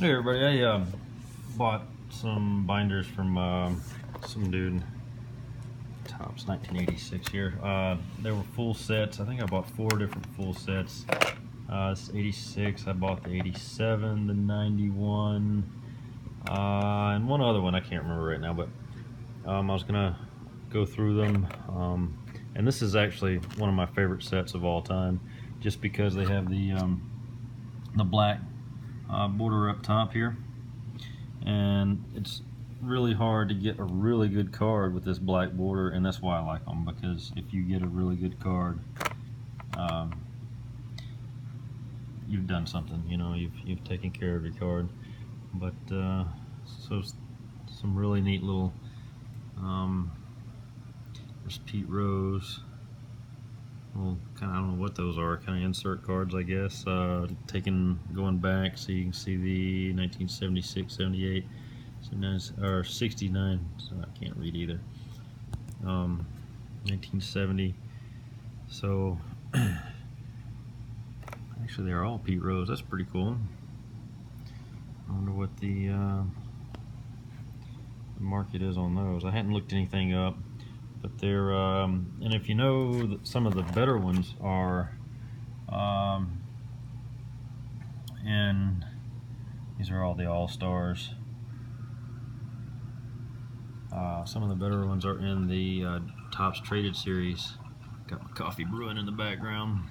Hey everybody, I bought some binders from some dude, Topps 1986 here. They were full sets. I think I bought 4 different full sets. It's 86, I bought the 87, the 91, and one other one I can't remember right now, but I was gonna go through them. And this is actually one of my favorite sets of all time, just because they have the black border up top here, and it's really hard to get a really good card with this black border, and that's why I like them, because if you get a really good card, you've done something, you know, you've taken care of your card. But so some really neat little there's Pete Rose. Well, kind of, I don't know what those are, kind of insert cards, I guess. Going back, so you can see the 1976, 78, 79, or 69, so I can't read either. 1970. So, actually, they're all Pete Rose. That's pretty cool. I wonder what the market is on those. I hadn't looked anything up. But they're, and if you know that some of the better ones are, and these are all the All-Stars. Some of the better ones are in the Topps Traded series. Got my coffee brewing in the background.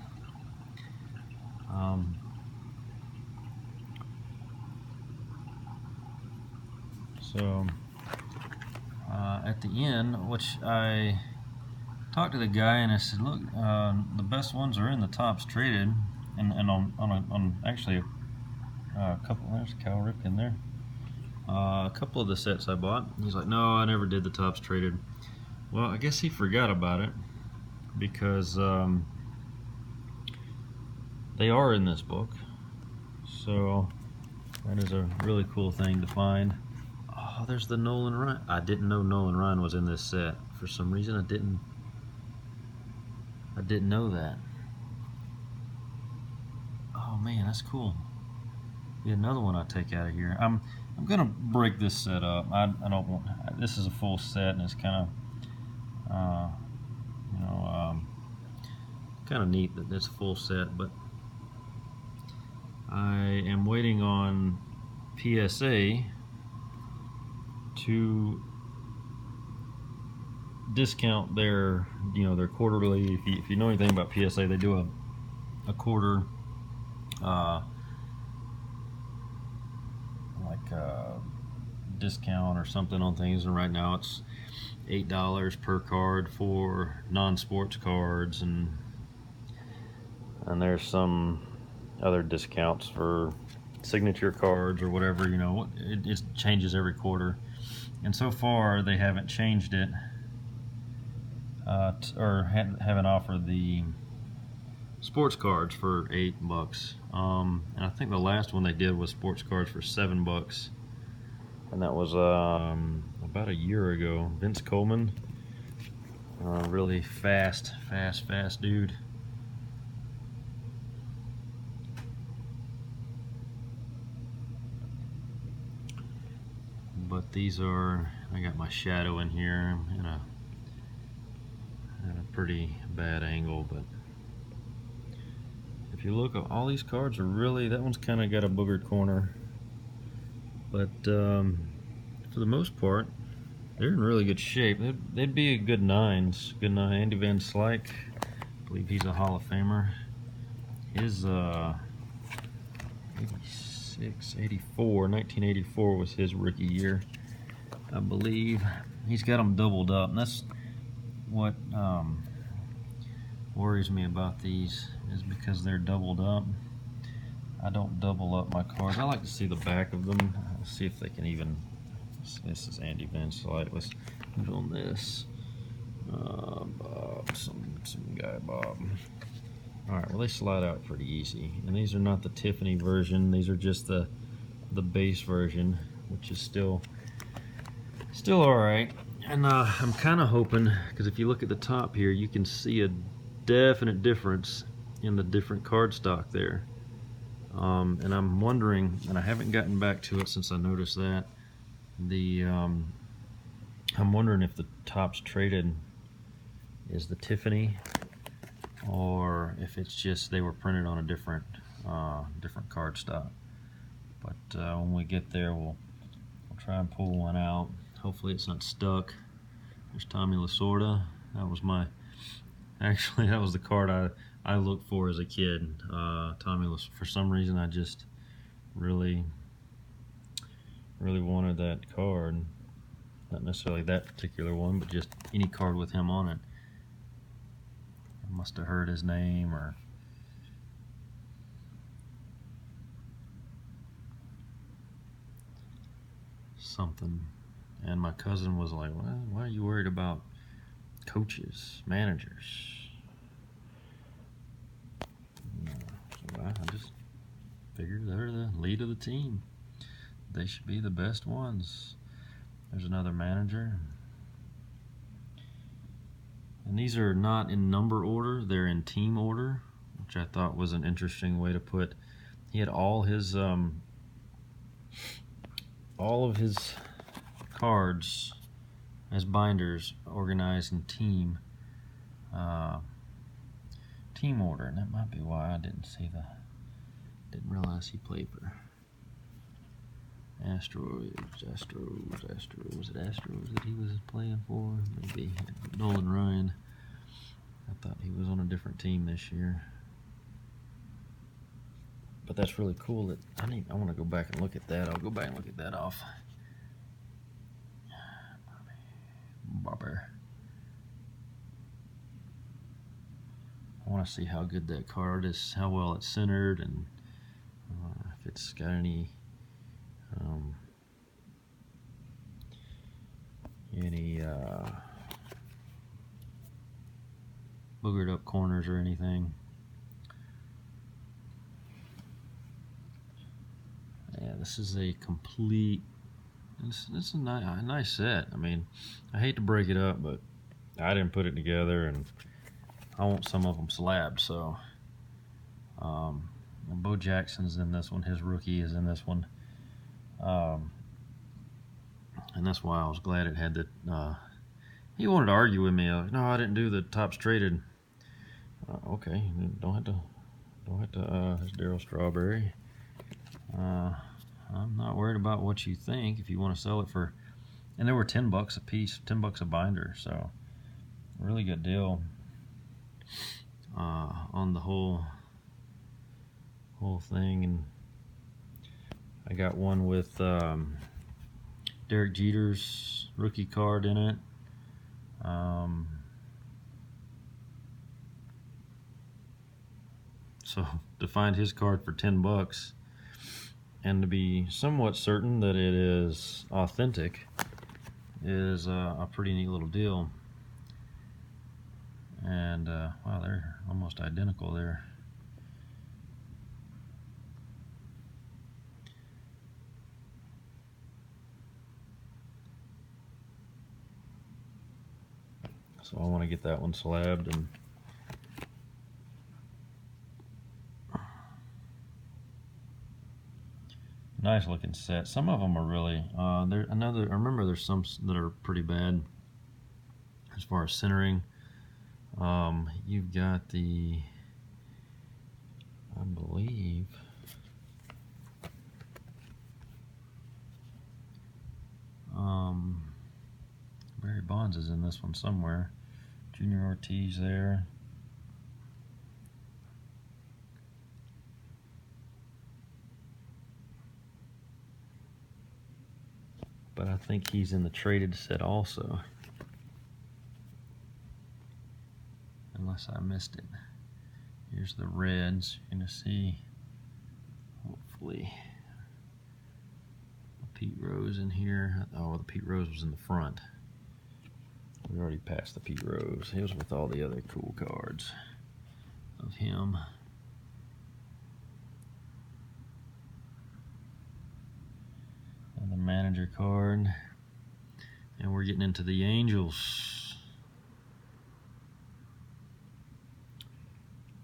At the end, which I talked to the guy and I said, look, the best ones are in the Topps Traded, and on actually a couple. There's Cal Ripken there. A couple of the sets I bought. He's like, no, I never did the Topps Traded. Well, I guess he forgot about it, because they are in this book. So that is a really cool thing to find. Oh, there's the Nolan Ryan. I didn't know Nolan Ryan was in this set. For some reason, I didn't know that. Oh man, that's cool. Be another one I take out of here. I'm gonna break this set up. I don't want. This is a full set, and it's kind of, kind of neat that it's a full set. But I am waiting on PSA to discount their, their quarterly. If you know anything about PSA, they do a quarter, discount or something on things, and right now it's $8 per card for non-sports cards, and there's some other discounts for signature cards or whatever. It changes every quarter, and so far they haven't changed it, or haven't offered the sports cards for $8. And I think the last one they did was sports cards for $7, and that was about a year ago. Vince Coleman, really fast dude. But these are, I got my shadow in here in a pretty bad angle, but if you look, all these cards are really, that one's kind of got a boogered corner, but for the most part they're in really good shape. They'd be a good nines. Good nine. Andy Van Slyke, I believe he's a Hall of Famer. His 86, 84, 1984 was his rookie year, I believe. He's got them doubled up, and that's what worries me about these, is because they're doubled up. I don't double up my cards. I like to see the back of them. Let's see if they can even. This is Andy Van Slyke. Let's put on this. Bob, some guy Bob. Alright, well, they slide out pretty easy. And these are not the Tiffany version. These are just the base version, which is still alright. And I'm kind of hoping, because if you look at the top here, you can see a definite difference in the different card stock there. And I'm wondering, and I haven't gotten back to it since I noticed that, I'm wondering if the Topps traded is the Tiffany, or if it's just they were printed on a different card stock. But when we get there, we'll try and pull one out. Hopefully it's not stuck. There's Tommy Lasorda. That was that was the card I looked for as a kid. Tommy Lasorda. For some reason, I just really wanted that card. Not necessarily that particular one, but just any card with him on it. I must have heard his name or something. And my cousin was like, well, why are you worried about coaches, managers? So I just figured they're the lead of the team. They should be the best ones. There's another manager. And these are not in number order, they're in team order, which I thought was an interesting way to put. He had all of his cards as binders organized in team order, and that might be why I didn't realize he played for Astros. Was it Astros that he was playing for? Maybe Nolan Ryan. I thought he was on a different team this year. But that's really cool. I want to go back and look at that. I'll go back and look at that off. Bobber. I want to see how good that card is, how well it's centered, and if it's got any boogered up corners or anything. Yeah, this is a complete. This is a nice set. I mean, I hate to break it up, but I didn't put it together, and I want some of them slabbed. So, Bo Jackson's in this one. His rookie is in this one. And that's why I was glad it had the. He wanted to argue with me. No, I didn't do the Topps traded. Okay, don't have to. There's Darryl Strawberry. I'm not worried about what you think. If you want to sell it for, and they were $10 a piece, $10 a binder. So, really good deal on the whole thing. And I got one with Derek Jeter's rookie card in it. So to find his card for $10 and to be somewhat certain that it is authentic is a pretty neat little deal. And wow, they're almost identical there. So I want to get that one slabbed. And nice looking set. Some of them are really I remember there's some that are pretty bad as far as centering. You've got I believe Barry Bonds is in this one somewhere. Junior Ortiz there. But I think he's in the traded set also. Unless I missed it. Here's the Reds. You're going to see, hopefully, Pete Rose in here. Oh, the Pete Rose was in the front. We already passed the Pete Rose. He was with all the other cool cards of him. And the manager card. And we're getting into the Angels.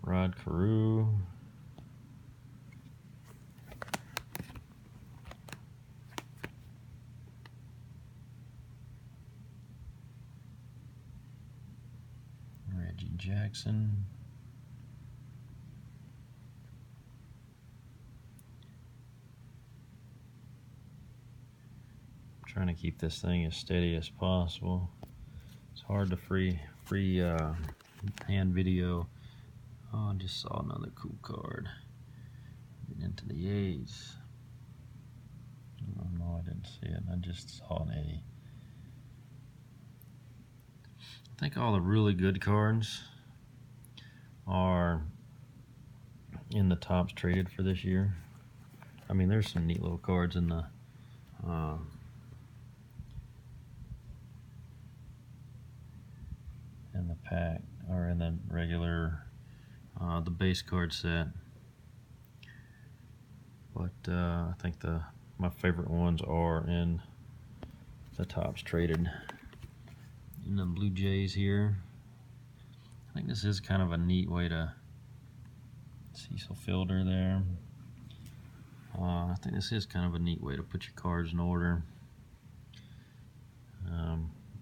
Rod Carew. Jackson. I'm trying to keep this thing as steady as possible. It's hard to free hand video. Oh, I just saw another cool card. Get into the A's. Oh, no, I didn't see it. I just saw an A. I think all the really good cards are in the tops traded for this year. I mean, there's some neat little cards in the pack, or in the regular the base card set. But I think my favorite ones are in the tops traded. In the Blue Jays here, I think this is kind of a neat way to Cecil Fielder there. I think this is kind of a neat way to put your cards in order.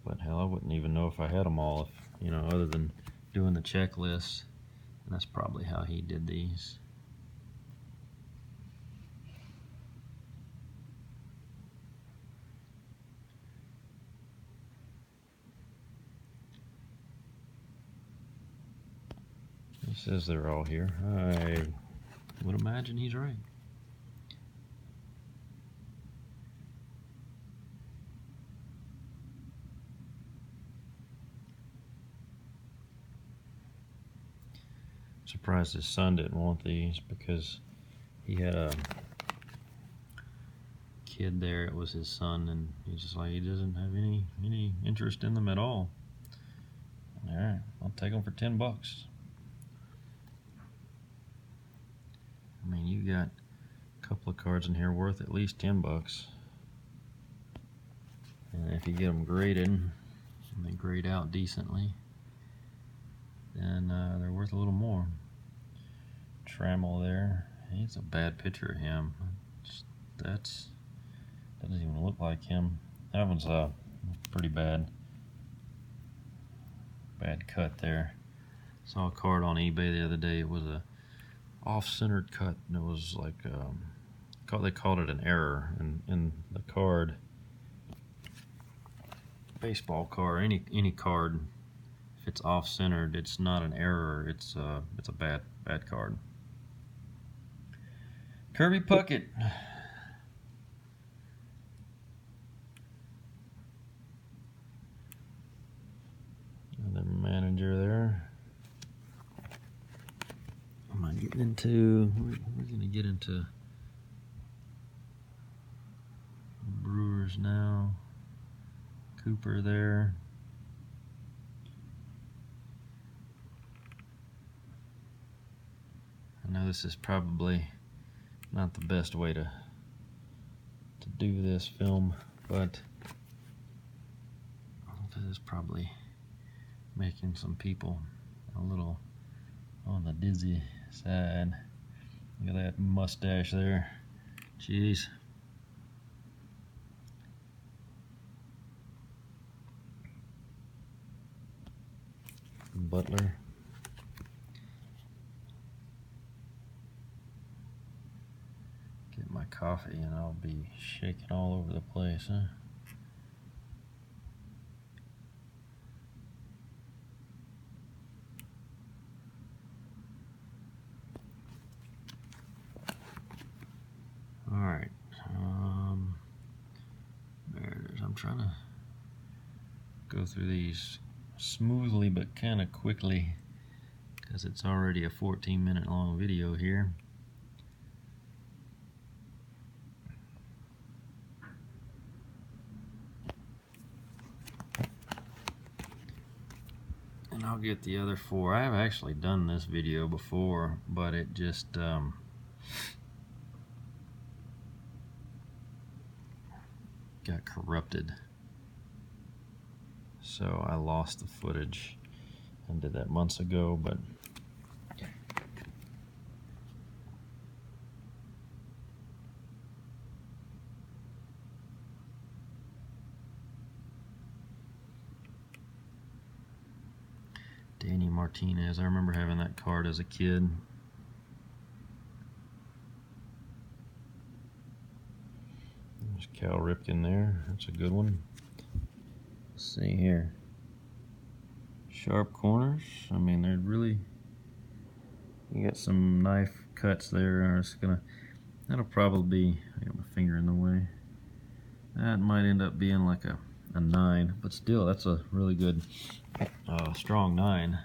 But hell, I wouldn't even know if I had them all, if, you know, other than doing the checklist. And that's probably how he did these. He says they're all here. I would imagine he's right. Surprised his son didn't want these, because he had a kid there. It was his son, and he's just like, he doesn't have any interest in them at all. All right, I'll take them for $10. I mean, you got a couple of cards in here worth at least $10. And if you get them graded, and they grade out decently, then they're worth a little more. Trammell there, he's a bad picture of him. That doesn't even look like him. That one's pretty bad cut there. Saw a card on eBay the other day. It was a off-centered cut, and it was like they called it an error. And in the card, baseball card, any card, if it's off-centered, it's not an error. It's a bad card. Kirby Puckett. Another manager there. Am I getting into? We're gonna get into Brewers now. Cooper there. I know this is probably not the best way to do this film, but this is probably making some people a little on the dizzy side. Look at that mustache there. Jeez. Butler. Get my coffee and I'll be shaking all over the place, huh? All right. There it is. I'm trying to go through these smoothly but kind of quickly, because it's already a 14-minute long video here. And I'll get the other four. I have actually done this video before, but it just got corrupted. So I lost the footage and did that months ago, but Danny Martinez. I remember having that card as a kid. There's Cal Ripken there. That's a good one. Let's see here. Sharp corners. I mean, they're really, you got some knife cuts there. That'll probably be, I got my finger in the way. That might end up being like a 9, but still, that's a really good, strong 9.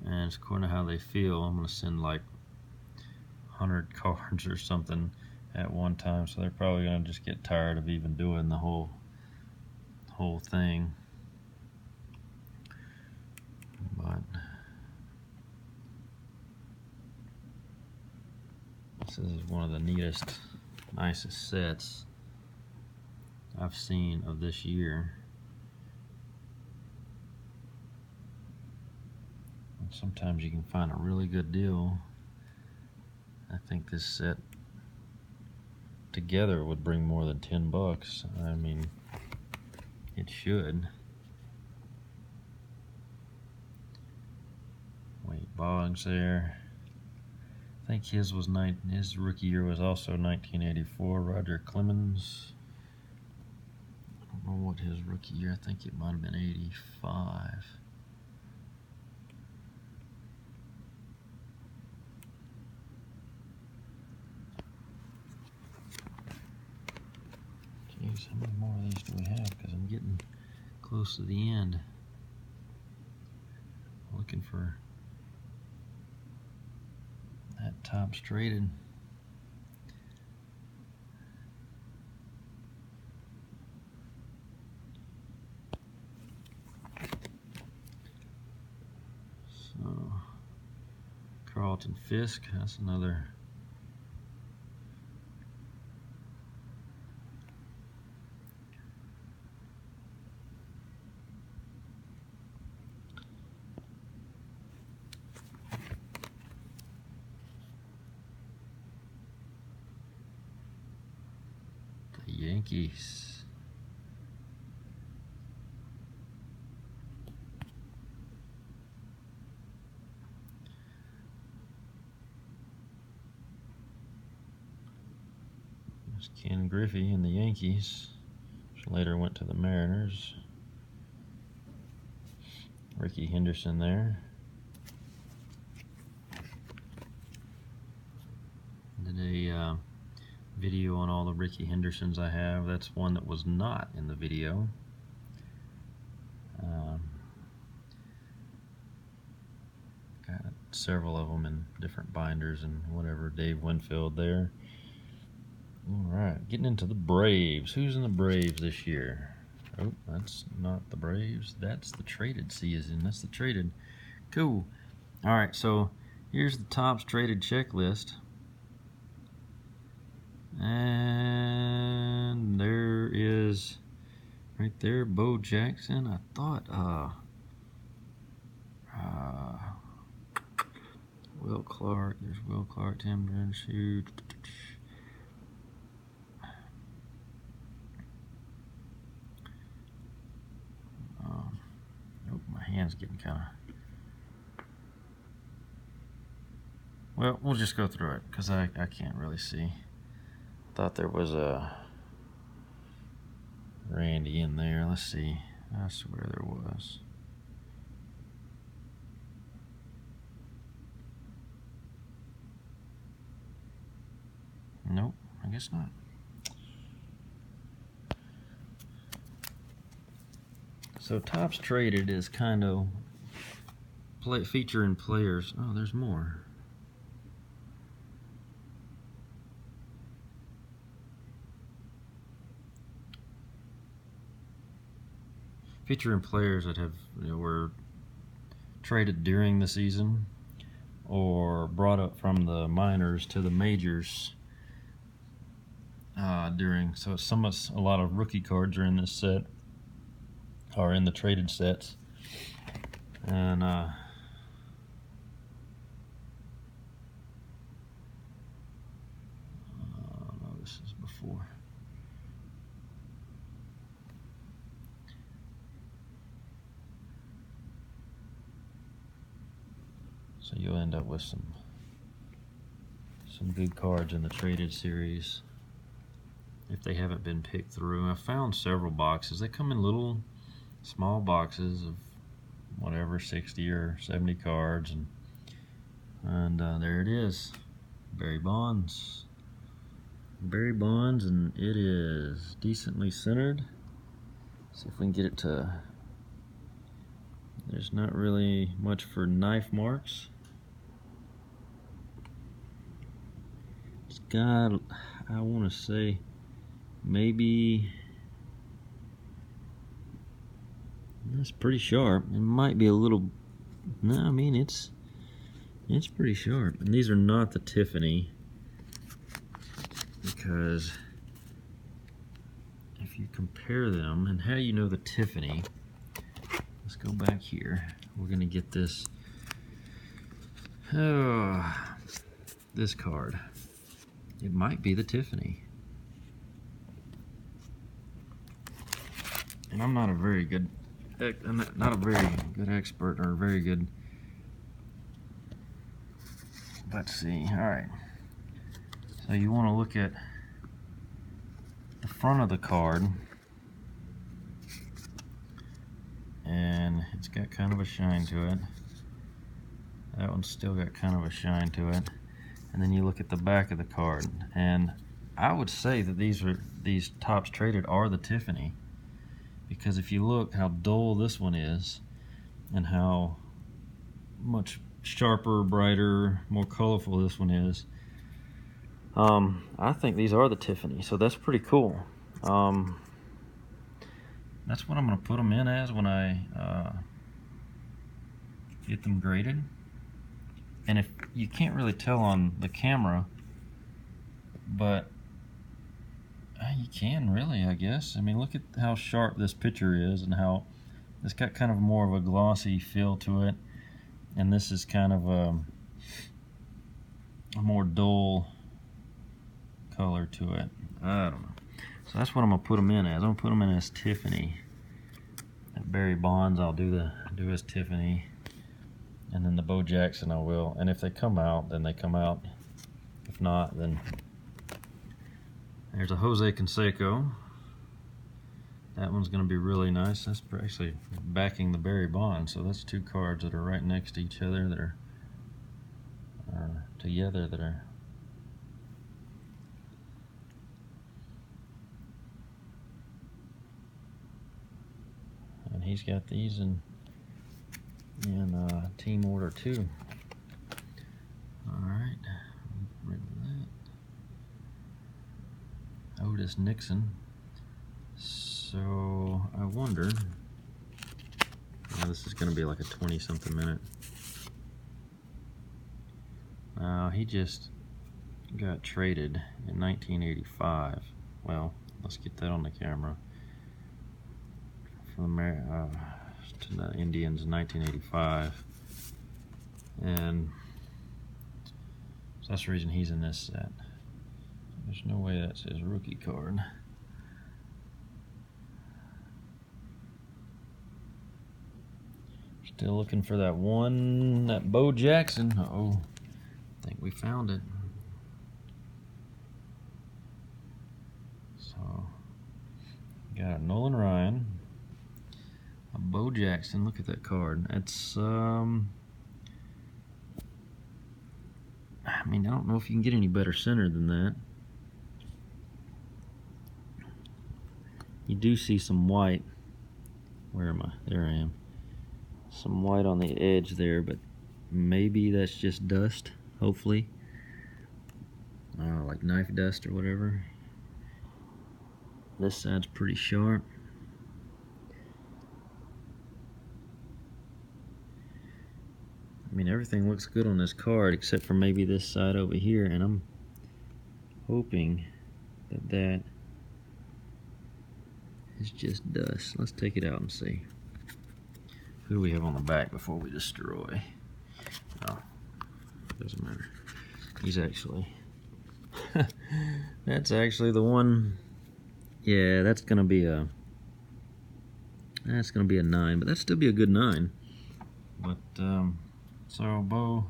And it's according to how they feel. I'm going to send like 100 cards or something at one time, so they're probably going to just get tired of even doing the whole thing. But this is one of the neatest, nicest sets I've seen of this year. And sometimes you can find a really good deal. I think this set together would bring more than $10. I mean, it should. Wade Boggs there. I think his rookie year was also 1984. Roger Clemens. I don't know what his rookie year. I think it might have been 85. Jeez, how many more of these do we have? Because I'm getting close to the end. Looking for that Topps Traded. So, Carlton Fisk, that's another. The Yankees. Ken Griffey and the Yankees, which later went to the Mariners. Ricky Henderson there. Did a video on all the Ricky Hendersons I have. That's one that was not in the video. Got several of them in different binders and whatever. Dave Winfield there. Alright, getting into the Braves. Who's in the Braves this year? Oh, that's not the Braves. That's the traded season. That's the traded. Cool. Alright, so here's the Topps traded checklist. And there is, right there, Bo Jackson. I thought, Will Clark. There's Will Clark, Tim Brenshue. My hand's getting kind of. Well, we'll just go through it because I can't really see. Thought there was a Randy in there. Let's see. I swear there was. Nope, I guess not. So Topps Traded is kind of featuring players. Oh, there's more. Featuring players that have were traded during the season or brought up from the minors to the majors during. So a lot of rookie cards are in this set. Are in the traded sets, and no, this is before. So you'll end up with some good cards in the traded series if they haven't been picked through. I found several boxes. They come in little small boxes of whatever, 60 or 70 cards, and there it is, Barry Bonds. Barry Bonds, and it is decently centered. See if we can get it to, there's not really much for knife marks. It's got, I want to say, maybe, that's pretty sharp. It might be a little, no, I mean it's pretty sharp. And these are not the Tiffany, because if you compare them, and how you know the Tiffany, let's go back here. We're gonna get this, this card. It might be the Tiffany. And I'm not a very good, not a very good expert or very good. Let's see. All right. So you want to look at the front of the card, and it's got kind of a shine to it. That one's still got kind of a shine to it. And then you look at the back of the card, and I would say that these Topps traded are the Tiffany, because if you look how dull this one is and how much sharper, brighter, more colorful this one is, I think these are the Tiffany, so that's pretty cool. That's what I'm going to put them in as when I get them graded. And if you can't really tell on the camera, but you can really, I guess. I mean, look at how sharp this picture is, and how it's got kind of more of a glossy feel to it, and this is kind of a more dull color to it. I don't know. So that's what I'm gonna put them in as. I'm gonna put them in as Tiffany. At Barry Bonds, I'll do as Tiffany, and then the Bo Jackson I will. And if they come out, then they come out. If not, then there's a Jose Canseco. That one's going to be really nice. That's actually backing the Barry Bonds, so that's two cards that are right next to each other that are together that are. And he's got these in team order too. All right, rid of that. Otis Nixon. So I wonder. This is going to be like a 20-something minute. He just got traded in 1985. Well, let's get that on the camera. From to the Indians in 1985, and so that's the reason he's in this set. There's no way that's his rookie card. Still looking for that one, that Bo Jackson. Uh-oh, I think we found it. So, got a Nolan Ryan, a Bo Jackson. Look at that card. It's, I mean, I don't know if you can get any better center than that. You do see some white. Where am I? There I am. Some white on the edge there, but maybe that's just dust, hopefully. Like knife dust or whatever. This side's pretty sharp. I mean, everything looks good on this card except for maybe this side over here, and I'm hoping that that is just dust. Let's take it out and see. Who do we have on the back before we destroy? Oh, doesn't matter. He's actually, that's actually the one. Yeah, that's gonna be a 9, but that'd still be a good 9. But so Bo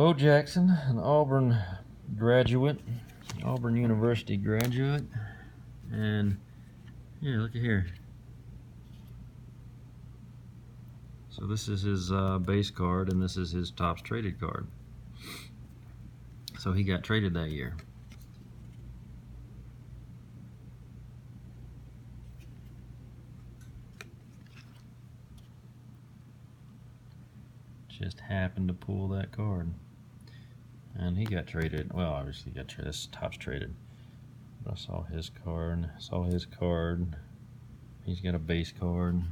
Bo Jackson, an Auburn graduate, Auburn University graduate, and yeah, look at here. So this is his base card, and this is his Topps traded card. So he got traded that year. Just happened to pull that card, and he got traded. Well, obviously he got traded. This Topps traded. But I saw his card. Saw his card. He's got a base card.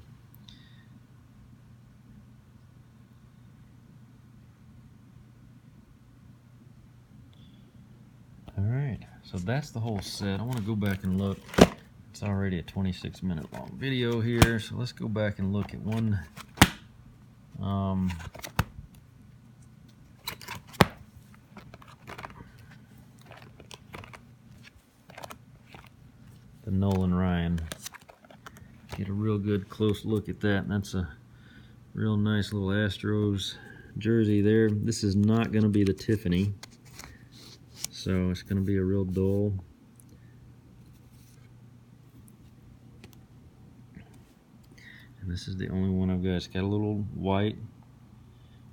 All right, so that's the whole set. I want to go back and look. It's already a 26-minute long video here, so let's go back and look at one. The Nolan Ryan. Get a real good close look at that, and that's a real nice little Astros jersey there. This is not going to be the Tiffany, so it's going to be a real dull. And this is the only one I've got. It's got a little white.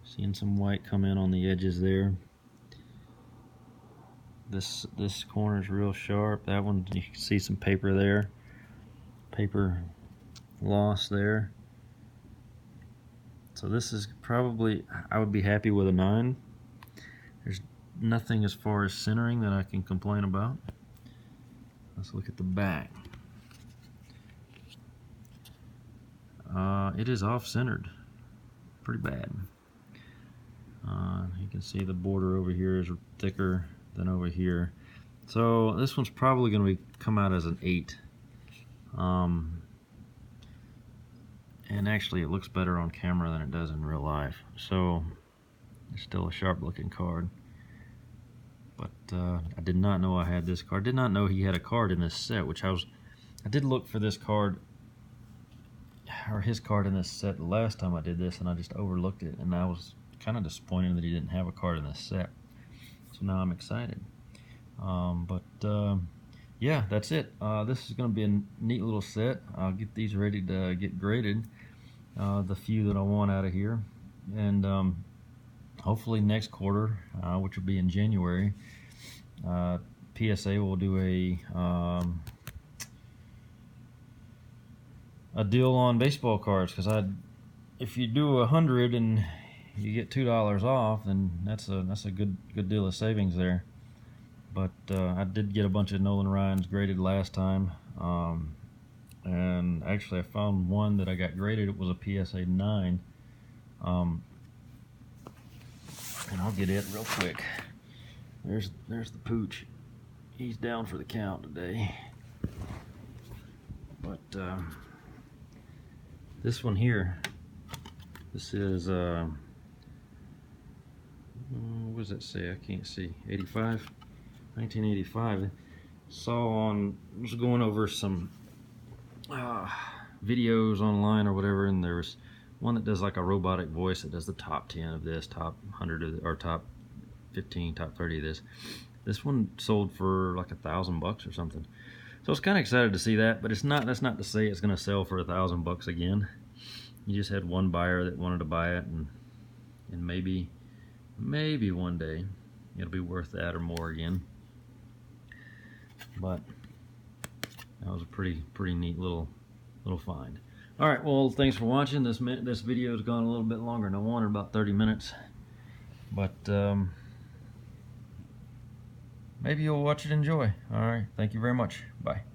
Seeing some white come in on the edges there. This corner is real sharp. That one, you can see some paper there. Paper loss there. So this is probably, I would be happy with a 9. There's nothing as far as centering that I can complain about. Let's look at the back. It is off-centered. Pretty bad. You can see the border over here is thicker than over here. So this one's probably going to come out as an 8. And actually it looks better on camera than it does in real life. So it's still a sharp looking card. But I did not know I had this card. Did not know he had a card in this set, which I did look for this card, or his card in this set the last time I did this, and I just overlooked it, and I was kind of disappointed that he didn't have a card in this set. So now I'm excited. Yeah, that's it. This is going to be a neat little set. I'll get these ready to get graded, the few that I want out of here, and hopefully next quarter, which will be in January, PSA will do a deal on baseball cards, because if you do 100 and you get $2 off, then that's a good deal of savings there. But I did get a bunch of Nolan Ryans graded last time, and actually I found one that I got graded. It was a PSA 9, and I'll get it real quick. There's the pooch. He's down for the count today. But this one here, this is what does that say? I can't see. 85, 1985. Was going over some videos online or whatever, and there was one that does like a robotic voice that does the top 10 of this, top 100 or top 15, top 30 of this. This one sold for like $1,000 or something. So I was kind of excited to see that, but that's not to say it's going to sell for $1,000 again. You just had one buyer that wanted to buy it, and maybe one day it'll be worth that or more again. But that was a pretty neat little find. All right, well, thanks for watching. This video has gone a little bit longer than I wanted, about 30 minutes. But maybe you'll watch it and enjoy. All right, thank you very much. Bye.